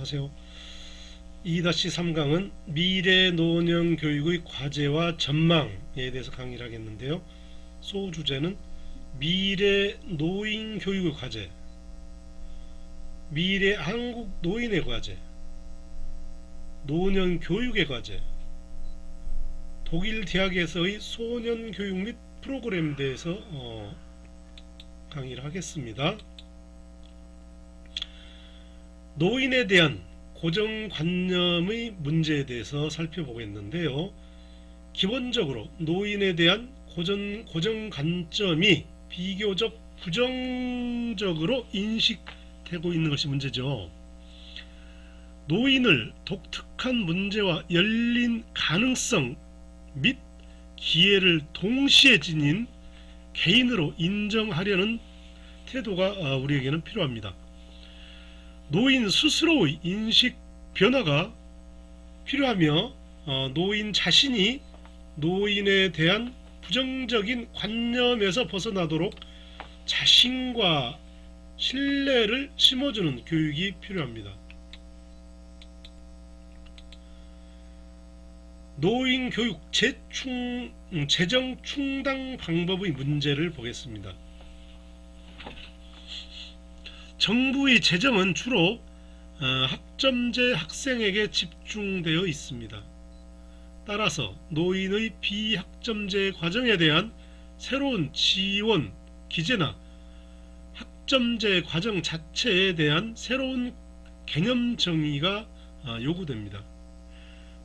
안녕하세요. 2-3강은 미래 노년 교육의 과제와 전망에 대해서 강의를 하겠는데요. 소주제는 미래 노인 교육의 과제, 미래 한국 노인의 과제, 노년 교육의 과제, 독일 대학에서의 소년 교육 및 프로그램에 대해서 강의를 하겠습니다. 노인에 대한 고정관념의 문제에 대해서 살펴보겠는데요. 기본적으로 노인에 대한 고정관점이 비교적 부정적으로 인식되고 있는 것이 문제죠. 노인을 독특한 문제와 열린 가능성 및 기회를 동시에 지닌 개인으로 인정하려는 태도가 우리에게는 필요합니다. 노인 스스로의 인식 변화가 필요하며 노인 자신이 노인에 대한 부정적인 관념에서 벗어나도록 자신과 신뢰를 심어주는 교육이 필요합니다. 노인 교육 재정 충당 방법의 문제를 보겠습니다. 정부의 재정은 주로 학점제 학생에게 집중되어 있습니다. 따라서 노인의 비학점제 과정에 대한 새로운 지원 기제나 학점제 과정 자체에 대한 새로운 개념 정의가 요구됩니다.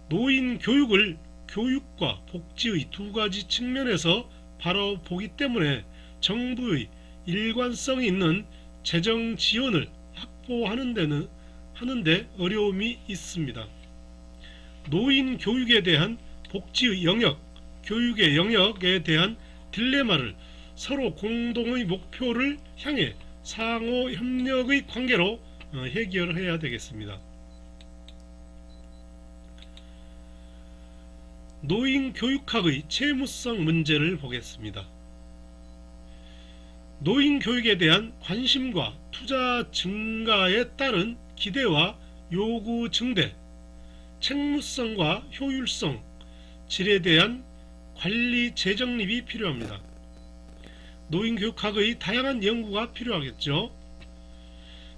노인 교육을 교육과 복지의 두 가지 측면에서 바라보기 때문에 정부의 일관성 있는 재정 지원을 확보하는데 어려움이 있습니다. 노인 교육에 대한 복지의 영역, 교육의 영역에 대한 딜레마를 서로 공동의 목표를 향해 상호 협력의 관계로 해결해야 되겠습니다. 노인 교육학의 채무성 문제를 보겠습니다. 노인 교육에 대한 관심과 투자 증가에 따른 기대와 요구 증대, 책무성과 효율성, 질에 대한 관리 재정립이 필요합니다. 노인 교육학의 다양한 연구가 필요하겠죠.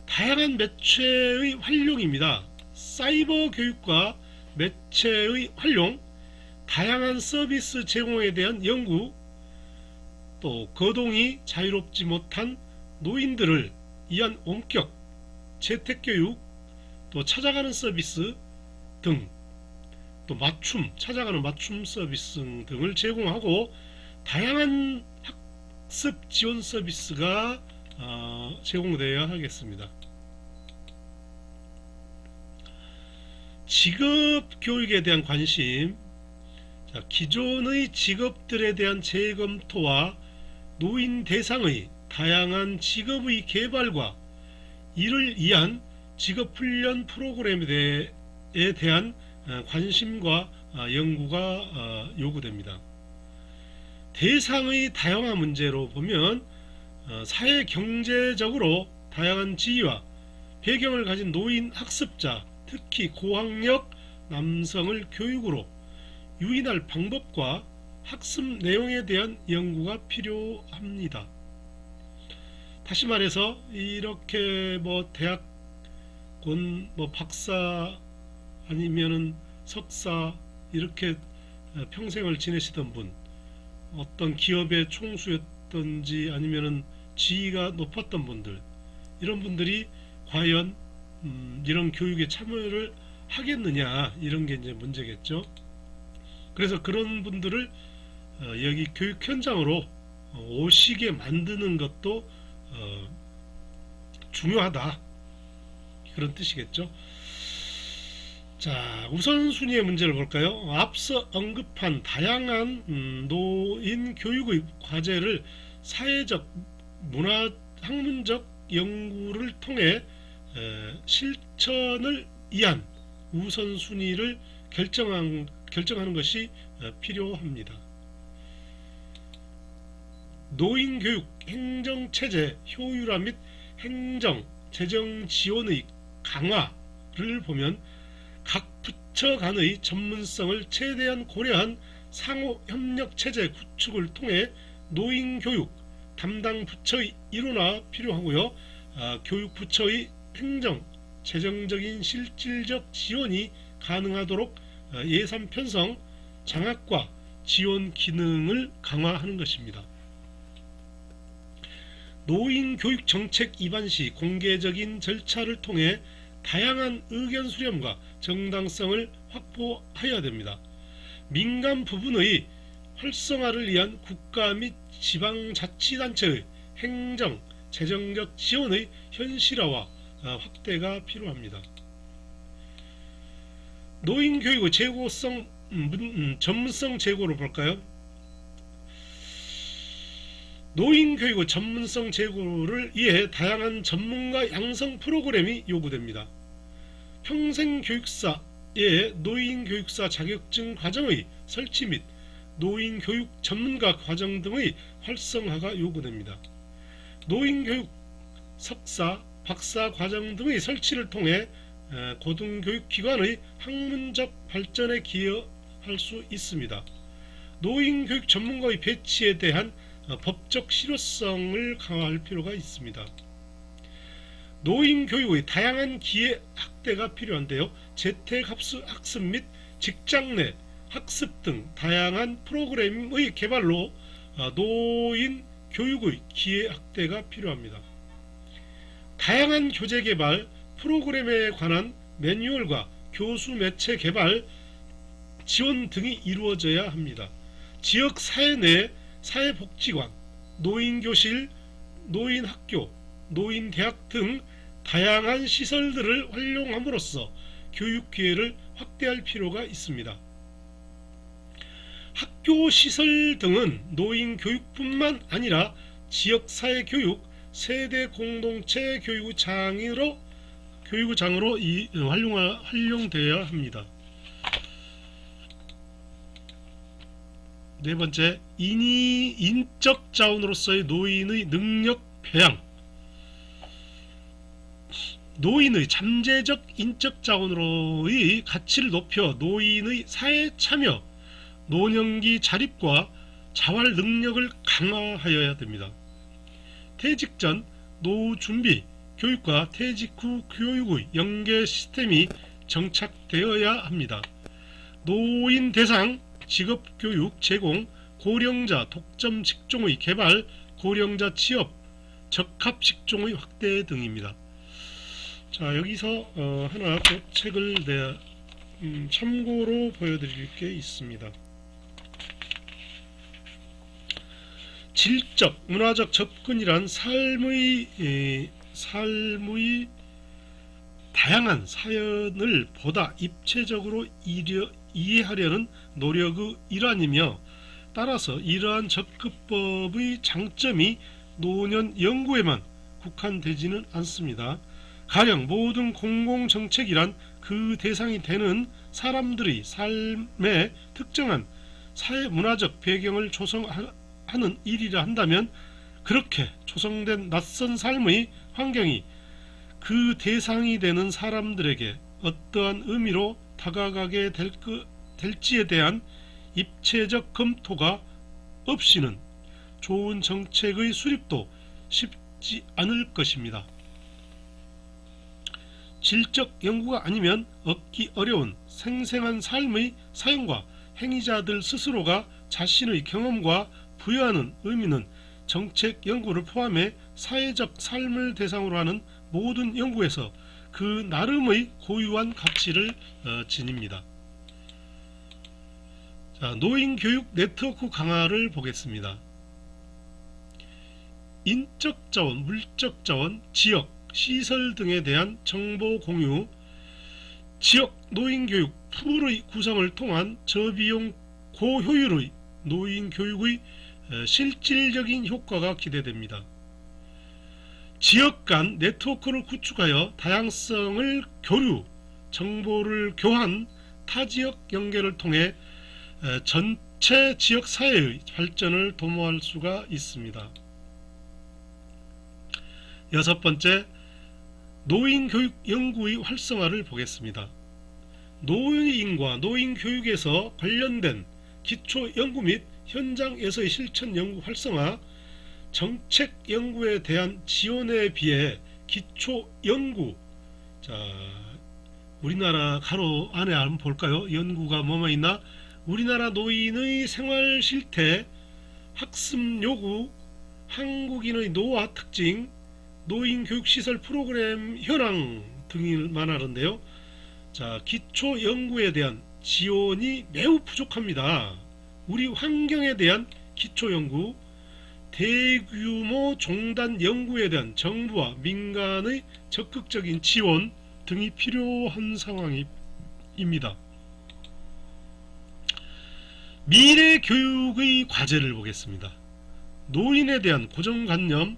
다양한 매체의 활용입니다. 사이버 교육과 매체의 활용, 다양한 서비스 제공에 대한 연구, 또 거동이 자유롭지 못한 노인들을 위한 원격 재택교육, 또 찾아가는 서비스 등, 또 찾아가는 맞춤 서비스 등을 제공하고 다양한 학습 지원 서비스가 제공되어야 하겠습니다. 직업 교육에 대한 관심, 기존의 직업들에 대한 재검토와 노인 대상의 다양한 직업의 개발과 이를 위한 직업훈련 프로그램에 대한 관심과 연구가 요구됩니다. 대상의 다양한 문제로 보면 사회 경제적으로 다양한 지위와 배경을 가진 노인 학습자, 특히 고학력 남성을 교육으로 유인할 방법과 학습 내용에 대한 연구가 필요합니다. 다시 말해서 이렇게 대학원 박사 아니면은 석사 이렇게 평생을 지내시던 분, 어떤 기업의 총수였던지 아니면은 지위가 높았던 분들, 이런 분들이 과연 이런 교육에 참여를 하겠느냐, 이런 게 이제 문제겠죠. 그래서 그런 분들을 여기 교육 현장으로 오시게 만드는 것도 중요하다, 그런 뜻이겠죠. 자, 우선순위의 문제를 볼까요? 앞서 언급한 다양한 노인 교육의 과제를 사회적, 문화, 학문적 연구를 통해 실천을 위한 우선순위를 결정하는 것이 필요합니다. 노인교육 행정체제 효율화 및 행정, 재정 지원의 강화, 보면 각 부처 간의 전문성을 최대한 고려한 상호 협력 체제 구축을 통해 노인 교육 담당 부처의 일원화 필요하고요. 교육 부처의 행정, 재정적인 실질적 지원이 가능하도록 예산 편성, 장학과 지원 기능을 강화하는 것입니다. 노인 교육 정책 입안 시 공개적인 절차를 통해 다양한 의견 수렴과 정당성을 확보하여야 됩니다. 민간 부분의 활성화를 위한 국가 및 지방자치단체의 행정, 재정적 지원의 현실화와 확대가 필요합니다. 노인교육의 재고성, 전문성 제고를 볼까요? 노인교육의 전문성 제고를 위해 다양한 전문가 양성 프로그램이 요구됩니다. 평생교육사의 노인교육사 자격증 과정의 설치 및 노인교육 전문가 과정 등의 활성화가 요구됩니다. 노인교육 석사, 박사 과정 등의 설치를 통해 고등교육기관의 학문적 발전에 기여할 수 있습니다. 노인교육 전문가의 배치에 대한 법적 실효성을 강화할 필요가 있습니다. 노인교육의 다양한 기회 확대가 필요한데요. 재택학습 및 직장 내 학습 등 다양한 프로그램의 개발로 노인 교육의 기회 확대가 필요합니다. 다양한 교재 개발, 프로그램에 관한 매뉴얼과 교수 매체 개발, 지원 등이 이루어져야 합니다. 지역 사회 내 사회복지관, 노인교실, 노인학교, 노인대학 등 다양한 시설들을 활용함으로써 교육 기회를 확대할 필요가 있습니다. 학교 시설 등은 노인 교육뿐만 아니라 지역사회 교육, 세대 공동체 교육장으로 활용되어야 합니다. 네 번째, 인적 자원으로서의 노인의 능력培养. 노인의 잠재적 인적 자원으로의 가치를 높여 노인의 사회 참여, 노년기 자립과 자활 능력을 강화하여야 됩니다. 퇴직 전 노후 준비 교육과 퇴직 후 교육의 연계 시스템이 정착되어야 합니다. 노인 대상 직업교육 제공, 고령자 독점 직종의 개발, 고령자 취업, 적합 직종의 확대 등입니다. 자, 여기서 하나 또 책을 참고로 보여드릴 게 있습니다. 질적, 문화적 접근이란 삶의 다양한 사연을 보다 입체적으로 이해하려는 노력의 일환이며, 따라서 이러한 접근법의 장점이 노년 연구에만 국한되지는 않습니다. 가령 모든 공공정책이란 그 대상이 되는 사람들의 삶의 특정한 사회문화적 배경을 조성하는 일이라 한다면, 그렇게 조성된 낯선 삶의 환경이 그 대상이 되는 사람들에게 어떠한 의미로 다가가게 될지에 대한 입체적 검토가 없이는 좋은 정책의 수립도 쉽지 않을 것입니다. 질적 연구가 아니면 얻기 어려운 생생한 삶의 사용과 행위자들 스스로가 자신의 경험과 부여하는 의미는 정책 연구를 포함해 사회적 삶을 대상으로 하는 모든 연구에서 그 나름의 고유한 가치를 지닙니다. 자, 노인교육 네트워크 강화를 보겠습니다. 인적 자원, 물적 자원, 지역, 시설 등에 대한 정보 공유, 지역 노인교육 풀의 구성을 통한 저비용 고효율의 노인교육의 실질적인 효과가 기대됩니다. 지역 간 네트워크를 구축하여 다양성을 교류, 정보를 교환, 타지역 연계를 통해 전체 지역 사회의 발전을 도모할 수가 있습니다. 여섯 번째, 노인교육 연구의 활성화를 보겠습니다. 노인과 노인교육에서 관련된 기초연구 및 현장에서의 실천 연구 활성화, 정책 연구에 대한 지원에 비해 기초연구, 자, 우리나라 가로 안에 한번 볼까요? 연구가 뭐뭐 있나? 우리나라 노인의 생활 실태, 학습 요구, 한국인의 노화 특징, 노인교육시설 프로그램 현황 등을 말하는데요. 자, 기초 연구에 대한 지원이 매우 부족합니다. 우리 환경에 대한 기초 연구, 대규모 종단 연구에 대한 정부와 민간의 적극적인 지원 등이 필요한 상황입니다. 미래 교육의 과제를 보겠습니다. 노인에 대한 고정관념,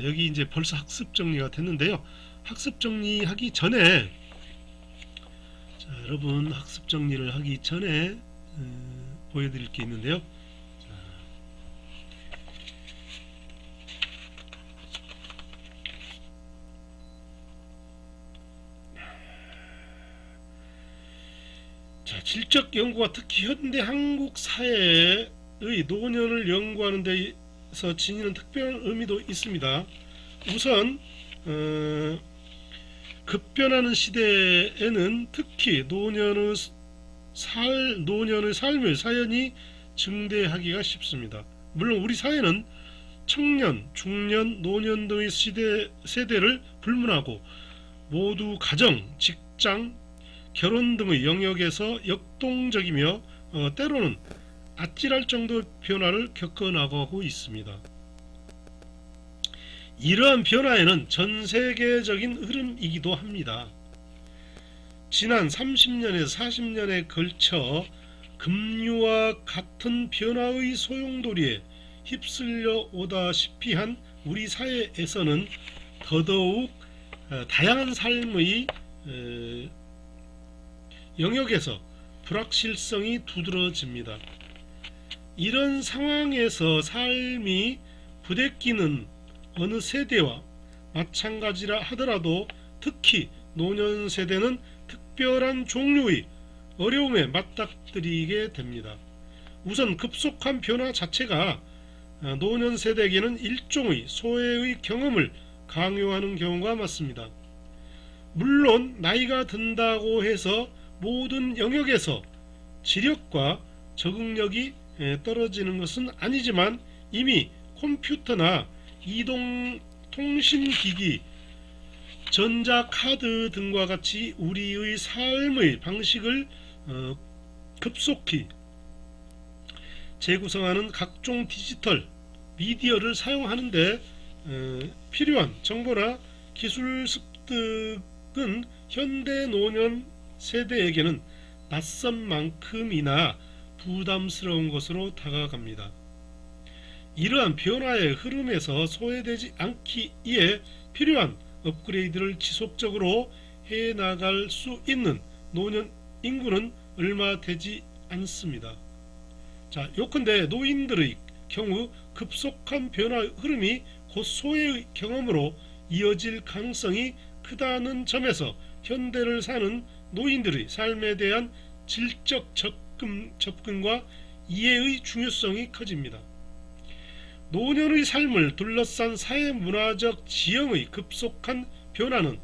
여기 이제 벌써 학습 정리가 됐는데요. 학습 정리하기 전에, 자, 여러분 학습 정리를 하기 전에 보여드릴 게 있는데요. 자, 질적 연구가 특히 현대 한국 사회의 노년을 연구하는 데서 지니는 특별한 의미도 있습니다. 우선 급변하는 시대에는 특히 노년의 삶의 사연이 증대하기가 쉽습니다. 물론 우리 사회는 청년, 중년, 노년 등의 세대를 불문하고 모두 가정, 직장, 결혼 등의 영역에서 역동적이며 때로는 아찔할 정도의 변화를 겪어나가고 있습니다. 이러한 변화에는 전세계적인 흐름이기도 합니다. 지난 30년에서 40년에 걸쳐 급류와 같은 변화의 소용돌이에 휩쓸려 오다시피 한 우리 사회에서는 더더욱 다양한 삶의 영역에서 불확실성이 두드러집니다. 이런 상황에서 삶이 부대끼는 어느 세대와 마찬가지라 하더라도 특히 노년 세대는 특별한 종류의 어려움에 맞닥뜨리게 됩니다. 우선 급속한 변화 자체가 노년 세대에게는 일종의 소외의 경험을 강요하는 경우가 많습니다. 물론 나이가 든다고 해서 모든 영역에서 지력과 적응력이 떨어지는 것은 아니지만 이미 컴퓨터나 이동통신기기, 전자카드 등과 같이 우리의 삶의 방식을 급속히 재구성하는 각종 디지털 미디어를 사용하는데 필요한 정보나 기술 습득은 현대 노년 세대에게는 낯선 만큼이나 부담스러운 것으로 다가갑니다. 이러한 변화의 흐름에서 소외되지 않기 위해 필요한 업그레이드를 지속적으로 해나갈 수 있는 노년 인구는 얼마 되지 않습니다. 자, 요컨대 노인들의 경우 급속한 변화 흐름이 곧 소외의 경험으로 이어질 가능성이 크다는 점에서 현대를 사는 노인들의 삶에 대한 질적 접근과 이해의 중요성이 커집니다. 노년의 삶을 둘러싼 사회문화적 지형의 급속한 변화는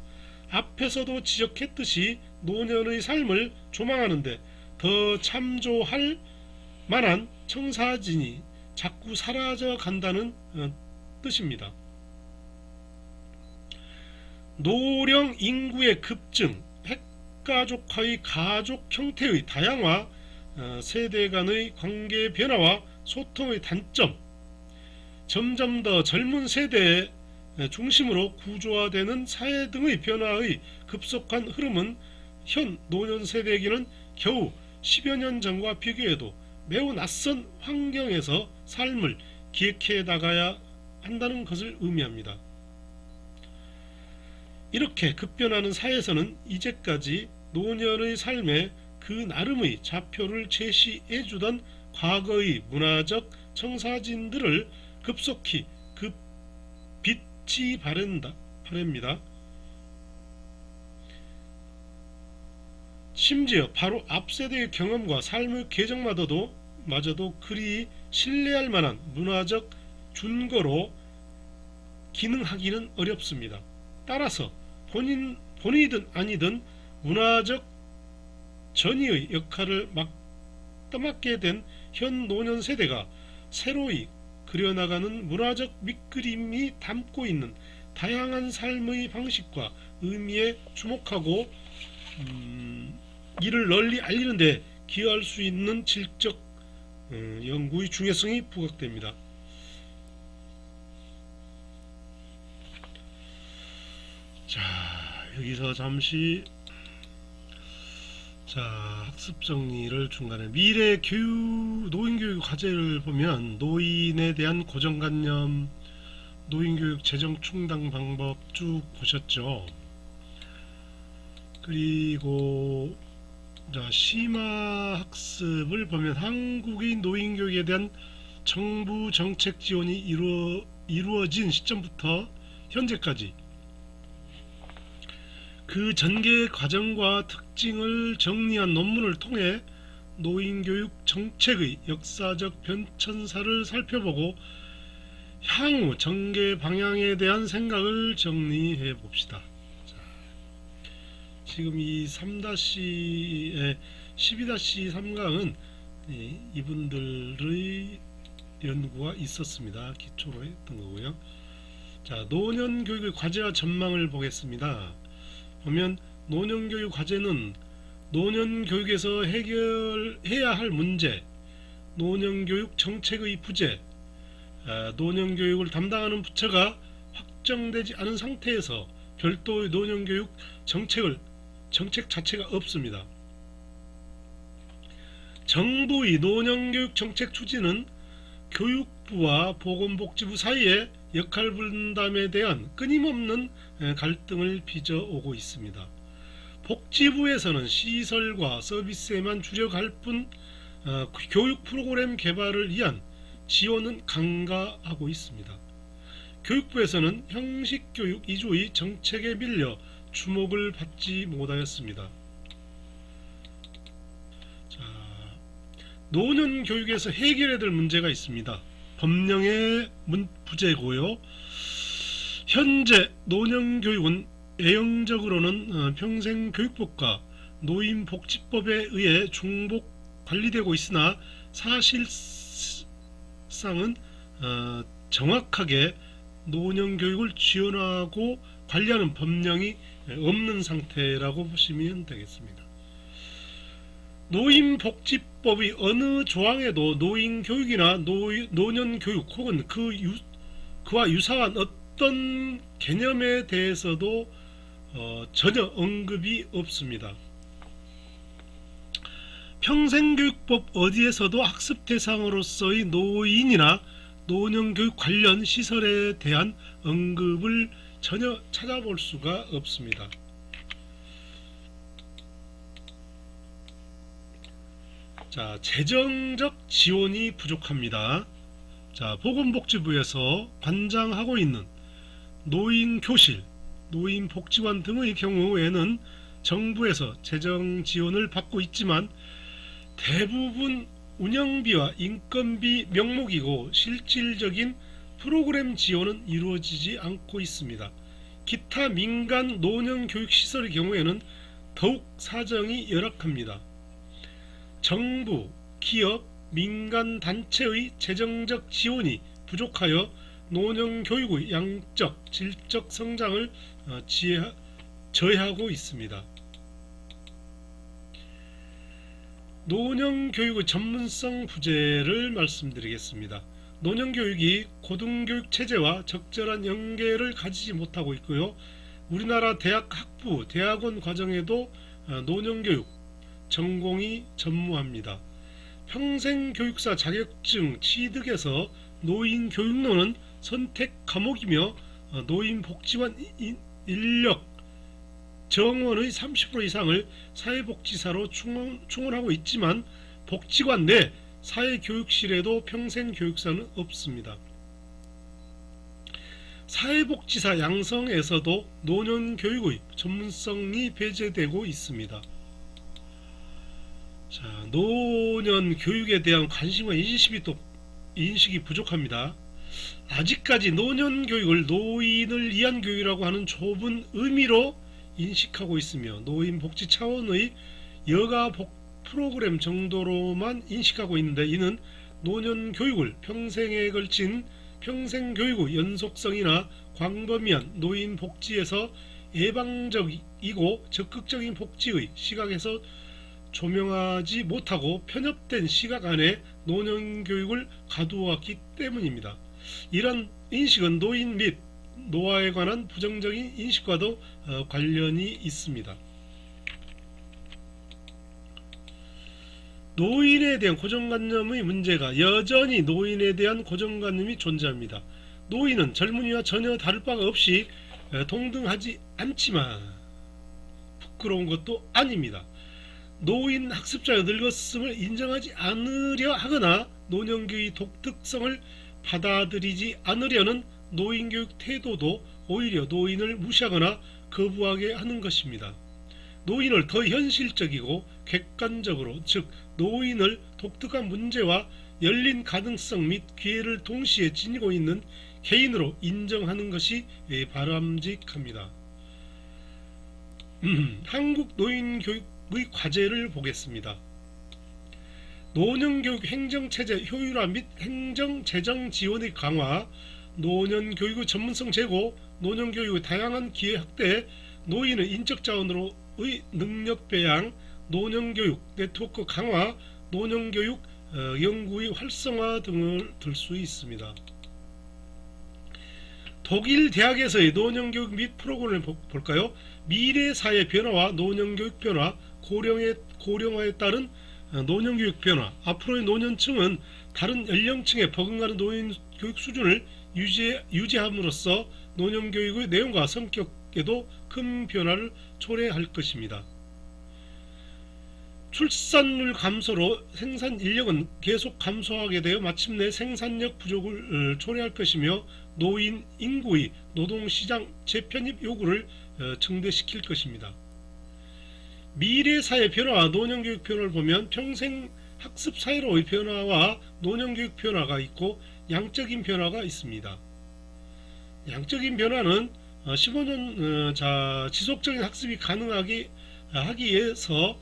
앞에서도 지적했듯이 노년의 삶을 조망하는데 더 참조할 만한 청사진이 자꾸 사라져 간다는 뜻입니다. 노령 인구의 급증, 핵가족화의 가족 형태의 다양화, 세대 간의 관계 변화와 소통의 단점, 점점 더 젊은 세대 중심으로 구조화되는 사회 등의 변화의 급속한 흐름은 현 노년 세대에게는 겨우 10여 년 전과 비교해도 매우 낯선 환경에서 삶을 기획해 나가야 한다는 것을 의미합니다. 이렇게 급변하는 사회에서는 이제까지 노년의 삶에 그 나름의 좌표를 제시해주던 과거의 문화적 청사진들을 급속히 빛이 8회입니다. 심지어 바로 앞 세대의 경험과 삶의 계정마저도 그리 신뢰할 만한 문화적 준거로 기능하기는 어렵습니다. 따라서 본이든 아니든 문화적 전이의 역할을 떠맡게 된 현 노년 세대가 새로이 그려나가는 문화적 밑그림이 담고 있는 다양한 삶의 방식과 의미에 주목하고 이를 널리 알리는 데 기여할 수 있는 질적 연구의 중요성이 부각됩니다. 자, 여기서 잠시 학습 정리를 중간에 미래 노인교육 과제를 보면 노인에 대한 고정관념, 노인교육 재정 충당 방법 쭉 보셨죠. 그리고 심화 학습을 보면 한국의 노인교육에 대한 정부 정책 지원이 이루어진 시점부터 현재까지 그 전개 과정과 특징을 정리한 논문을 통해 노인교육 정책의 역사적 변천사를 살펴보고 향후 전개 방향에 대한 생각을 정리해 봅시다. 지금 이 12-3강은 이분들의 연구가 있었습니다. 기초로 했던 거고요. 노년교육의 과제와 전망을 보겠습니다. 보면 노년교육 과제는 노년교육에서 해결해야 할 문제, 노년교육 정책의 부재, 노년교육을 담당하는 부처가 확정되지 않은 상태에서 별도의 노년교육 정책 자체가 없습니다. 정부의 노년교육 정책 추진은 교육부와 보건복지부 사이의 역할 분담에 대한 끊임없는 갈등을 빚어오고 있습니다. 복지부에서는 시설과 서비스에만 주력할 뿐 교육 프로그램 개발을 위한 지원은 간과하고 있습니다. 교육부에서는 형식교육 위주의 정책에 밀려 주목을 받지 못하였습니다. 노년교육에서 해결해야 될 문제가 있습니다. 법령의 부재고요. 현재 노년교육은 외형적으로는 평생교육법과 노인복지법에 의해 중복 관리되고 있으나 사실상은 정확하게 노년교육을 지원하고 관리하는 법령이 없는 상태라고 보시면 되겠습니다. 노인복지법의 어느 조항에도 노인교육이나 노년교육 혹은 그와 유사한 어떤 개념에 대해서도 전혀 언급이 없습니다. 평생교육법 어디에서도 학습 대상으로서의 노인이나 노년교육 관련 시설에 대한 언급을 전혀 찾아볼 수가 없습니다. 재정적 지원이 부족합니다. 보건복지부에서 관장하고 있는 노인교실, 노인복지관 등의 경우에는 정부에서 재정 지원을 받고 있지만 대부분 운영비와 인건비 명목이고 실질적인 프로그램 지원은 이루어지지 않고 있습니다. 기타 민간 노년교육시설의 경우에는 더욱 사정이 열악합니다. 정부, 기업, 민간 단체의 재정적 지원이 부족하여 노년교육의 양적, 질적 성장을 저해하고 있습니다. 노년교육의 전문성 부재를 말씀드리겠습니다. 노년교육이 고등교육 체제와 적절한 연계를 가지지 못하고 있고요. 우리나라 대학 학부, 대학원 과정에도 노년교육 전공이 전무합니다. 평생교육사 자격증 취득에서 노인교육론은 선택 과목이며 노인복지관 인력 정원의 30% 이상을 사회복지사로 충원하고 있지만 복지관 내 사회교육실에도 평생교육사는 없습니다. 사회복지사 양성에서도 노년교육의 전문성이 배제되고 있습니다. 자, 노년교육에 대한 관심과 인식이 부족합니다. 아직까지 노년교육을 노인을 위한 교육이라고 하는 좁은 의미로 인식하고 있으며 노인복지 차원의 여가복 프로그램 정도로만 인식하고 있는데, 이는 노년교육을 평생에 걸친 평생교육의 연속성이나 광범위한 노인복지에서 예방적이고 적극적인 복지의 시각에서 조명하지 못하고 편협된 시각 안에 노년교육을 가두었기 때문입니다. 이런 인식은 노인 및 노화에 관한 부정적인 인식과도 관련이 있습니다. 노인에 대한 고정관념의 문제가 여전히 노인에 대한 고정관념이 존재합니다. 노인은 젊은이와 전혀 다를 바가 없이 동등하지 않지만 부끄러운 것도 아닙니다. 노인 학습자가 늙었음을 인정하지 않으려 하거나 노년교육의 독특성을 받아들이지 않으려는 노인교육 태도도 오히려 노인을 무시하거나 거부하게 하는 것입니다. 노인을 더 현실적이고 객관적으로, 즉 노인을 독특한 문제와 열린 가능성 및 기회를 동시에 지니고 있는 개인으로 인정하는 것이 바람직합니다. 한국 노인교육의 과제를 보겠습니다. 노년교육 행정체제 효율화 및 행정재정 지원의 강화, 노년교육의 전문성 제고, 노년교육의 다양한 기회 확대, 노인의 인적자원으로의 능력 배양, 노년교육 네트워크 강화, 노년교육 연구의 활성화 등을 들 수 있습니다. 독일 대학에서의 노년교육 및 프로그램을 볼까요? 미래사회 변화와 노년교육 변화, 고령화에 따른 노년교육 변화, 앞으로의 노년층은 다른 연령층에 버금가는 노인교육 수준을 유지함으로써 노년교육의 내용과 성격에도 큰 변화를 초래할 것입니다. 출산율 감소로 생산인력은 계속 감소하게 되어 마침내 생산력 부족을 초래할 것이며 노인 인구의 노동시장 재편입 요구를 증대시킬 것입니다. 미래사회 변화와 노년교육 변화를 보면 평생 학습 사이로의 변화와 노년교육 변화가 있고 양적인 변화가 있습니다. 양적인 변화는 15년 지속적인 학습이 가능하기 하기 위해서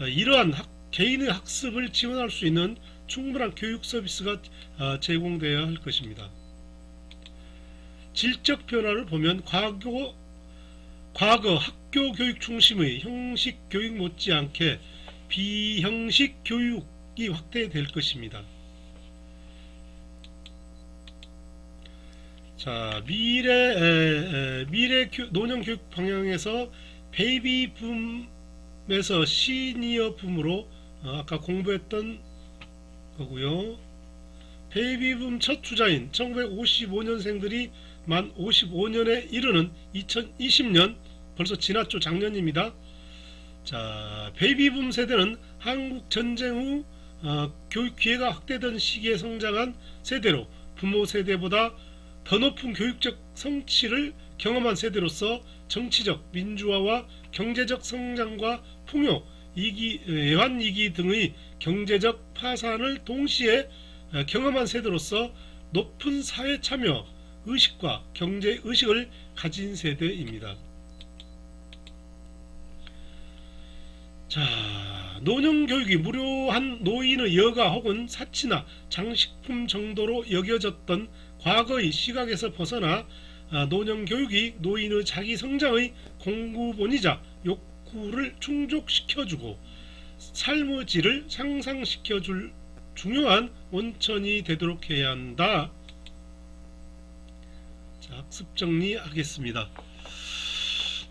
이러한 개인의 학습을 지원할 수 있는 충분한 교육 서비스가 제공되어야 할 것입니다. 질적 변화를 보면 과거 학교 교육 중심의 형식 교육 못지않게 비형식 교육이 확대될 것입니다. 자, 미래 노년 교육 방향에서 베이비 붐에서 시니어 붐으로 아까 공부했던 거고요. 베이비 붐 첫 주자인 1955년생들이 만 55년에 이르는 2020년, 벌써 지났죠. 작년입니다. 자, 베이비붐 세대는 한국 전쟁 후 교육 기회가 확대된 시기에 성장한 세대로 부모 세대보다 더 높은 교육적 성취를 경험한 세대로서 정치적 민주화와 경제적 성장과 풍요, 외환위기 등의 경제적 파산을 동시에 경험한 세대로서 높은 사회 참여 의식과 경제 의식을 가진 세대입니다. 자, 노년 교육이 무료한 노인의 여가 혹은 사치나 장식품 정도로 여겨졌던 과거의 시각에서 벗어나 노년 교육이 노인의 자기 성장의 공부본이자 욕구를 충족시켜주고 삶의 질을 향상시켜줄 중요한 원천이 되도록 해야 한다. 자, 학습 정리하겠습니다.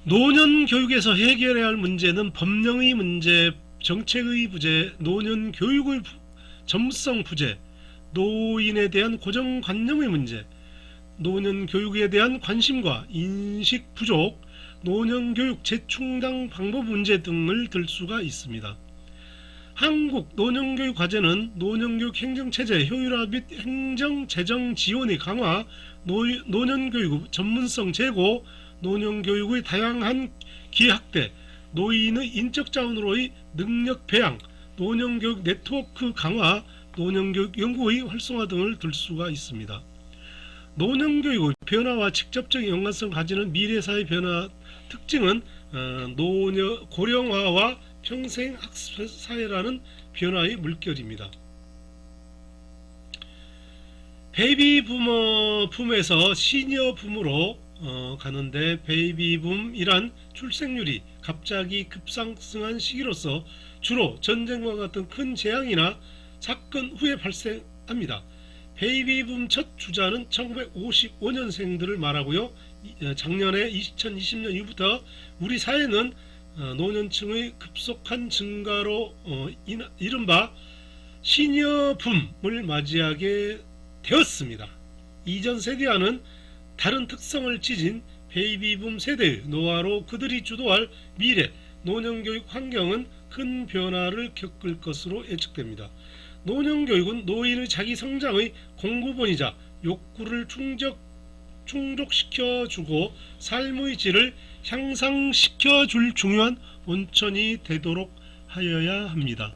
노년 교육에서 해결해야 할 문제는 법령의 문제, 정책의 부재, 노년 교육의 전문성 부재, 노인에 대한 고정관념의 문제, 노년 교육에 대한 관심과 인식 부족, 노년 교육 재충당 방법 문제 등을 들 수가 있습니다. 한국 노년교육 과제는 노년교육 행정체제 효율화 및 행정재정 지원의 강화, 노년교육 전문성 제고, 노년교육의 다양한 기획-확대, 노인의 인적자원으로의 능력 배양, 노년교육 네트워크 강화, 노년교육 연구의 활성화 등을 들 수가 있습니다. 노년교육의 변화와 직접적인 연관성을 가지는 미래사회 변화 특징은 고령화와 평생학습 사회라는 변화의 물결입니다. 베이비부머 붐에서 시니어 붐으로 가는데, 베이비붐이란 출생률이 갑자기 급상승한 시기로서 주로 전쟁과 같은 큰 재앙이나 사건 후에 발생합니다. 베이비붐 첫 주자는 1955년생들을 말하고요. 작년에 2020년 이후부터 우리 사회는 노년층의 급속한 증가로 이른바 시니어 붐을 맞이하게 되었습니다. 이전 세대와는 다른 특성을 지닌 베이비붐 세대의 노화로 그들이 주도할 미래 노년교육 환경은 큰 변화를 겪을 것으로 예측됩니다. 노년교육은 노인의 자기 성장의 공급원이자 욕구를 충족시켜주고 삶의 질을 향상시켜줄 중요한 원천이 되도록 하여야 합니다.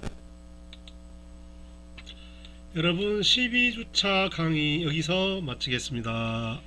여러분, 12주차 강의 여기서 마치겠습니다.